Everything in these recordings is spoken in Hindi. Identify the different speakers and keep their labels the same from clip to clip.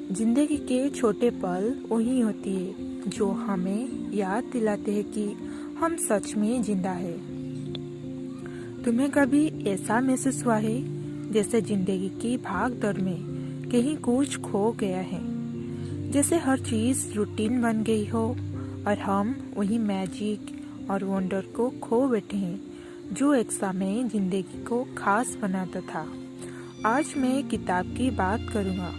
Speaker 1: जिंदगी के छोटे पल वही होती है जो हमें याद दिलाते हैं कि हम सच में जिंदा है। तुम्हें कभी ऐसा महसूस हुआ है जैसे जिंदगी की भाग दौड़ में कहीं कुछ खो गया है, जैसे हर चीज रूटीन बन गई हो और हम वही मैजिक और वंडर को खो बैठे हैं जो एक समय जिंदगी को खास बनाता था। आज मैं किताब की बात करूंगा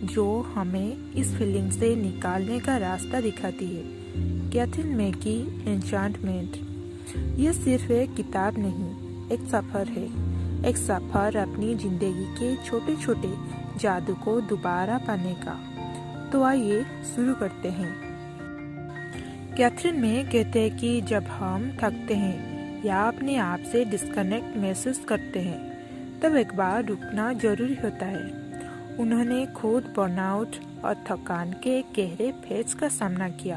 Speaker 1: जो हमें इस फीलिंग से निकालने का रास्ता दिखाती है। कैथरीन मे की एन्चांटमेंट। यह सिर्फ एक किताब नहीं, एक सफर है। एक सफर अपनी जिंदगी के छोटे छोटे जादू को दोबारा पाने का। तो आइए शुरू करते हैं। कैथरीन मे कहते हैं कि जब हम थकते हैं या अपने आप से डिस्कनेक्ट महसूस करते हैं तब एक बार रुकना जरूरी होता है। उन्होंने खुद बर्नआउट और थकान के गहरे फेज का सामना किया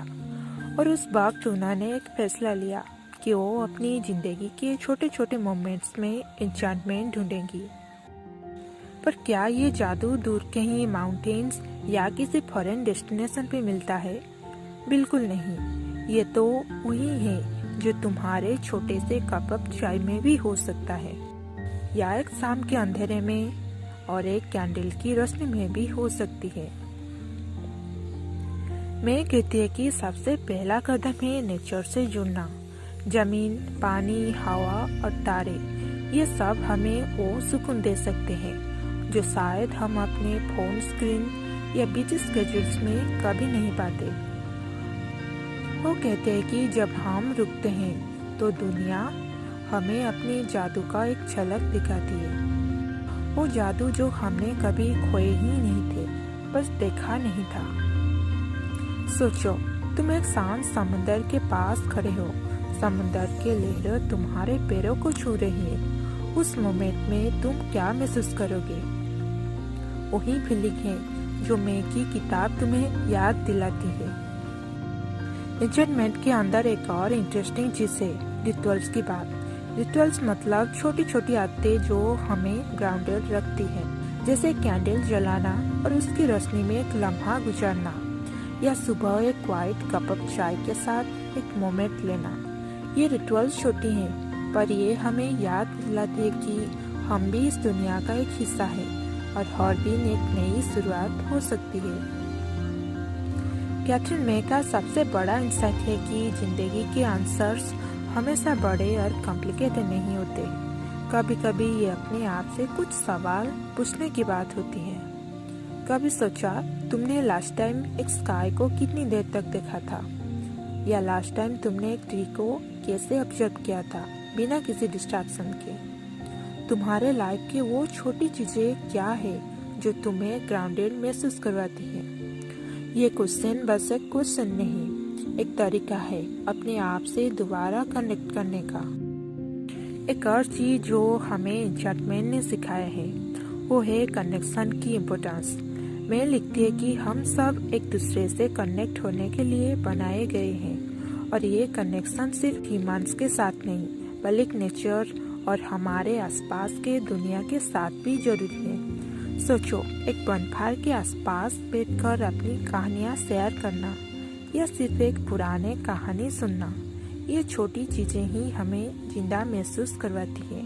Speaker 1: और उस वक्त उन्होंने एक फैसला लिया कि वो अपनी जिंदगी के छोटे छोटे मोमेंट्स में एन्चांटमेंट ढूंढेंगी। पर क्या ये जादू दूर कहीं माउंटेन्स या किसी फॉरेन डेस्टिनेशन पे मिलता है? बिल्कुल नहीं। ये तो वही है जो तुम्हारे छोटे से कप चाय में भी हो सकता है, या एक शाम के अंधेरे में और एक कैंडल की रोशनी में भी हो सकती है। मैं कहती है कि सबसे पहला कदम है नेचर से जुड़ना। जमीन, पानी, हवा और तारे, ये सब हमें वो सुकून दे सकते हैं जो शायद हम अपने फोन स्क्रीन या बिजी स्केड्यूल्स में कभी नहीं पाते। वो कहते हैं कि जब हम रुकते हैं तो दुनिया हमें अपने जादू का एक झलक दिखाती है। वो जादू जो हमने कभी खोए ही नहीं थे, बस देखा नहीं था। सोचो, तुम एक शांत समुद्र के पास खड़े हो। समुद्र के लहरें तुम्हारे पैरों को छू रही है। उस मोमेंट में तुम क्या महसूस करोगे? वही फीलिंग है जो मैं की किताब तुम्हें याद दिलाती है। एन्चांटमेंट के अंदर एक और इंटरेस्टिंग चीज है, रिचुअल्स की बात। रिचुअल्स मतलब छोटी छोटी आदतें जो हमें ग्राउंडेड रखती हैं, जैसे कैंडल जलाना और उसकी रोशनी में एक लम्हा गुजारना, या सुबह एक क्वाइट कप चाय के साथ एक मोमेंट लेना। ये रिचुअल्स छोटी हैं, पर ये हमें याद दिलाती है कि हम भी इस दुनिया का एक हिस्सा है और हर दिन एक नई शुरुआत हो सकती है। कैथरीन मे का सबसे बड़ा इंसाइट है कि जिंदगी के आंसर्स हमेशा बड़े और कॉम्प्लिकेटेड नहीं होते। कभी कभी ये अपने आप से कुछ सवाल पूछने की बात होती है। कभी सोचा तुमने लास्ट टाइम एक स्काई को कितनी देर तक देखा था, या लास्ट टाइम तुमने एक ट्री को कैसे ऑब्जर्व किया था बिना किसी डिस्ट्रैक्शन के? तुम्हारे लाइफ के वो छोटी चीजें क्या है जो तुम्हें ग्राउंडेड महसूस करवाती है? ये क्वेश्चन बस एक क्वेश्चन नहीं, एक तरीका है अपने आप से दोबारा कनेक्ट करने का। एक और चीज जो हमें एन्चांटमेंट ने सिखाया है वो है कनेक्शन की इम्पोर्टेंस। मैं लिखती है कि हम सब एक दूसरे से कनेक्ट होने के लिए बनाए गए हैं, और ये कनेक्शन सिर्फ ह्यूमंस के साथ नहीं बल्कि नेचर और हमारे आसपास के दुनिया के साथ भी जरूरी है। सोचो, एक बनफायर के आसपास बैठकर अपनी कहानियाँ शेयर करना या सिर्फ एक पुराने कहानी सुनना, ये छोटी चीजें ही हमें जिंदा महसूस करवाती है।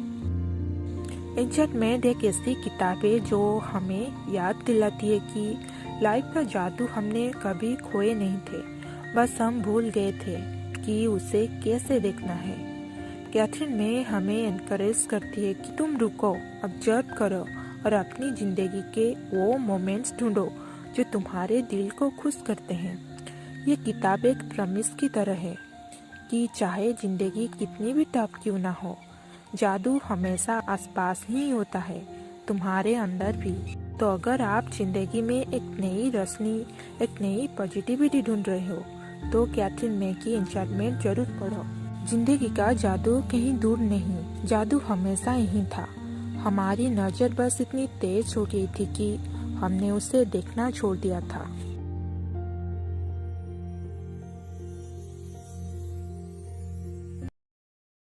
Speaker 1: एन्चांटमेंट एक ऐसी किताब है जो हमें याद दिलाती है कि लाइफ का जादू हमने कभी खोए नहीं थे, बस हम भूल गए थे कि उसे कैसे देखना है। कैथरीन मे हमें एनकरेज करती है कि तुम रुको, ऑब्जर्व करो और अपनी जिंदगी के वो मोमेंट्स ढूंढो जो तुम्हारे दिल को खुश करते हैं। ये किताब एक प्रॉमिस की तरह है कि चाहे जिंदगी कितनी भी टफ क्यों ना हो, जादू हमेशा आसपास ही होता है, तुम्हारे अंदर भी। तो अगर आप जिंदगी में एक नई रोशनी, एक नई पॉजिटिविटी ढूंढ रहे हो तो कैथरीन मे की एन्चांटमेंट जरूर पढ़ो। जिंदगी का जादू कहीं दूर नहीं, जादू हमेशा यहीं था। हमारी नजर बस इतनी तेज हो गई थी कि हमने उसे देखना छोड़ दिया था।